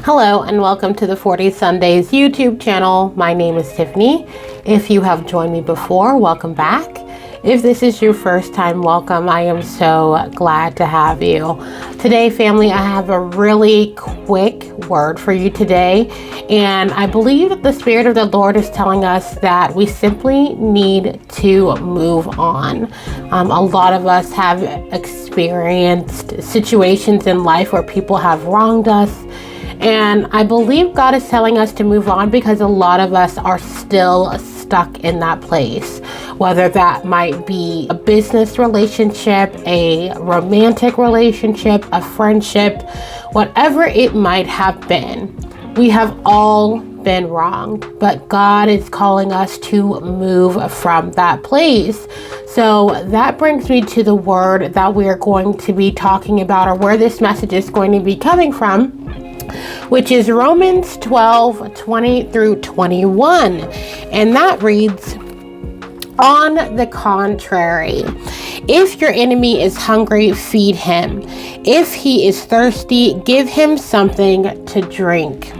Hello and welcome to the 40 Sundays YouTube channel. My name is Tiffany. If you have joined me before, welcome back. If this is your first time, welcome. I am so glad to have you. Today, family, I have a really quick word for you today. And I believe that the Spirit of the Lord is telling us that we simply need to move on. A lot of us have experienced situations in life where people have wronged us. And I believe God is telling us to move on because a lot of us are still stuck in that place. Whether that might be a business relationship, a romantic relationship, a friendship, whatever it might have been. We have all been wronged, but God is calling us to move from that place. So that brings me to the word that we are going to be talking about, or where this message is going to be coming from, which is Romans 12:20 through 21. And that reads, "On the contrary, if your enemy is hungry, feed him. If he is thirsty, give him something to drink.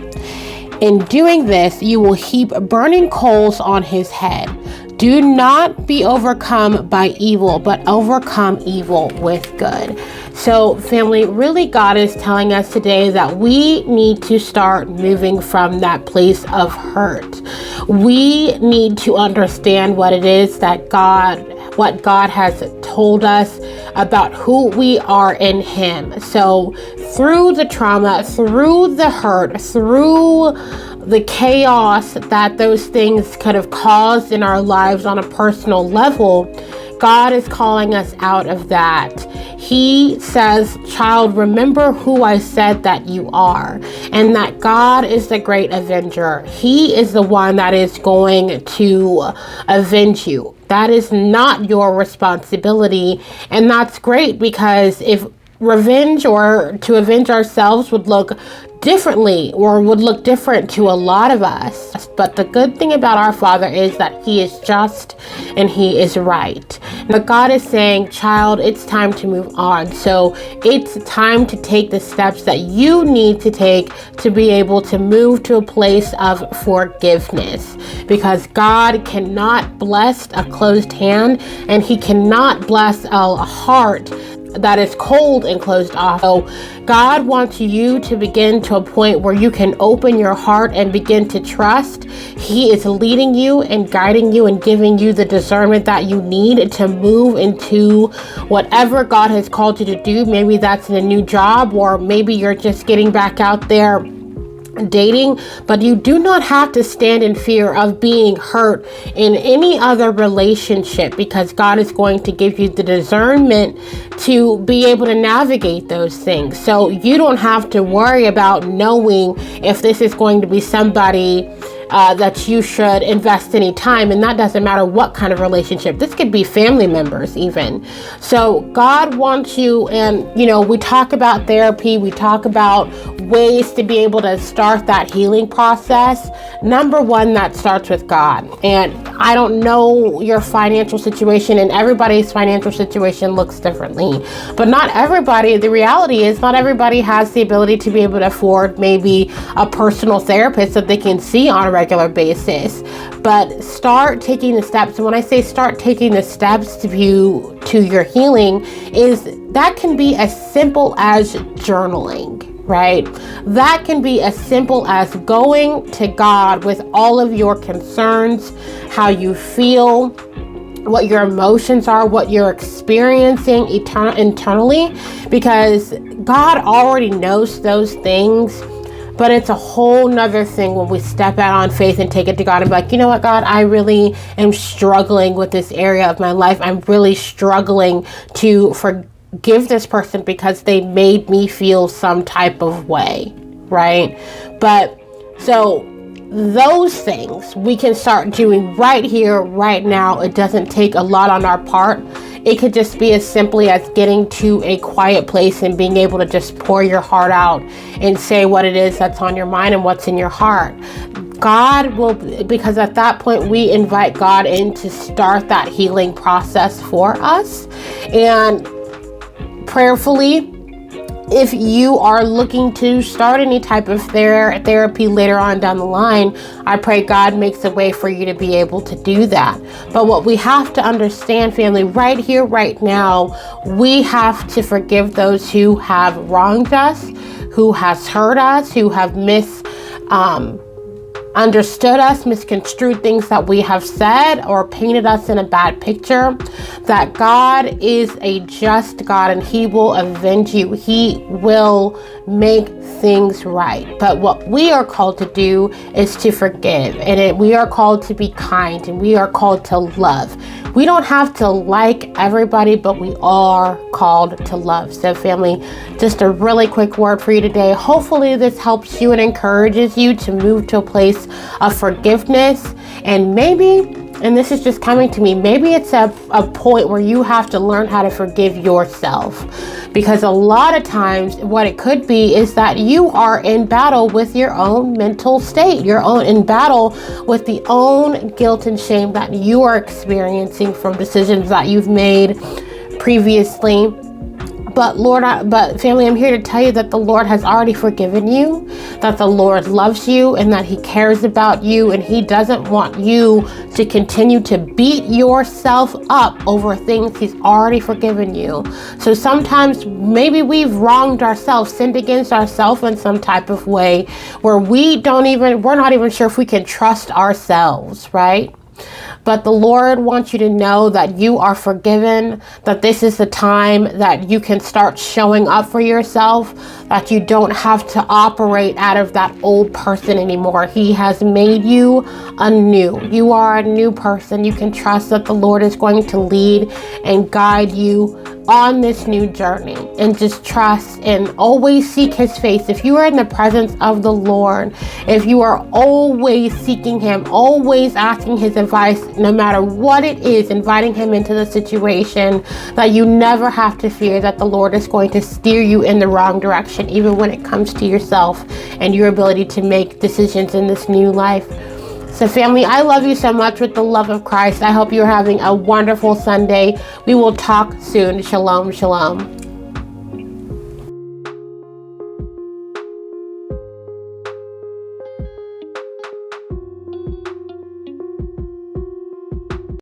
In doing this, you will heap burning coals on his head. Do not be overcome by evil, but overcome evil with good." So, family, really God is telling us today that we need to start moving from that place of hurt. We need to understand what it is that what God has told us about who we are in Him. So through the trauma, through the hurt, through the chaos that those things could have caused in our lives on a personal level, God is calling us out of that. He says, "Child, remember who I said that you are," and that God is the great avenger. He is the one that is going to avenge you. That is not your responsibility. And that's great, because if revenge or to avenge ourselves would look differently, or would look different to a lot of us. But the good thing about our Father is that He is just and He is right. But God is saying, "Child, it's time to move on." So it's time to take the steps that you need to take to be able to move to a place of forgiveness, because God cannot bless a closed hand, and He cannot bless a heart that is cold and closed off. So God wants you to begin to a point where you can open your heart and begin to trust. He is leading you and guiding you and giving you the discernment that you need to move into whatever God has called you to do. Maybe that's in a new job, or maybe you're just getting back out there dating, but you do not have to stand in fear of being hurt in any other relationship, because God is going to give you the discernment to be able to navigate those things. So you don't have to worry about knowing if this is going to be somebody that you should invest any time, and that doesn't matter what kind of relationship. This could be family members even. So God wants you, and we talk about therapy, we talk about ways to be able to start that healing process. Number one, that starts with God. And I don't know your financial situation, and everybody's financial situation looks differently, but not everybody, the reality is not everybody has the ability to be able to afford maybe a personal therapist that they can see on a regular basis. But start taking the steps. And when I say start taking the steps to your healing, is that can be as simple as journaling, right? That can be as simple as going to God with all of your concerns, how you feel, what your emotions are, what you're experiencing internally, because God already knows those things. But it's a whole nother thing when we step out on faith and take it to God and be like, "You know what, God, I really am struggling with this area of my life. I'm really struggling to forgive this person because they made me feel some type of way," right? But so those things we can start doing right here, right now. It doesn't take a lot on our part. It could just be as simply as getting to a quiet place and being able to just pour your heart out and say what it is that's on your mind and what's in your heart. God will, because at that point we invite God in to start that healing process for us. And prayerfully, if you are looking to start any type of therapy later on down the line, I pray God makes a way for you to be able to do that. But what we have to understand, family, right here, right now, we have to forgive those who have wronged us, who has hurt us, who have understood us, misconstrued things that we have said, or painted us in a bad picture. That God is a just God and He will avenge you. He will make things right. But what we are called to do is to forgive, and we are called to be kind, and we are called to love. We don't have to like everybody, but we are called to love. So family, just a really quick word for you today. Hopefully this helps you and encourages you to move to a place of forgiveness. And maybe, and this is just coming to me, maybe it's a point where you have to learn how to forgive yourself. Because a lot of times what it could be is that you are in battle with your own mental state. You're in battle with the own guilt and shame that you are experiencing from decisions that you've made previously. But family, I'm here to tell you that the Lord has already forgiven you, that the Lord loves you, and that He cares about you, and He doesn't want you to continue to beat yourself up over things He's already forgiven you. So sometimes maybe we've wronged ourselves, sinned against ourselves in some type of way where we're not even sure if we can trust ourselves, right? But the Lord wants you to know that you are forgiven, that this is the time that you can start showing up for yourself, that you don't have to operate out of that old person anymore. He has made you anew. You are a new person. You can trust that the Lord is going to lead and guide you on this new journey, and just trust and always seek His face. If you are in the presence of the Lord, if you are always seeking Him, always asking His advice, no matter what it is, inviting Him into the situation, that you never have to fear that the Lord is going to steer you in the wrong direction, even when it comes to yourself and your ability to make decisions in this new life. So family, I love you so much with the love of Christ. I hope you're having a wonderful Sunday. We will talk soon. Shalom, shalom.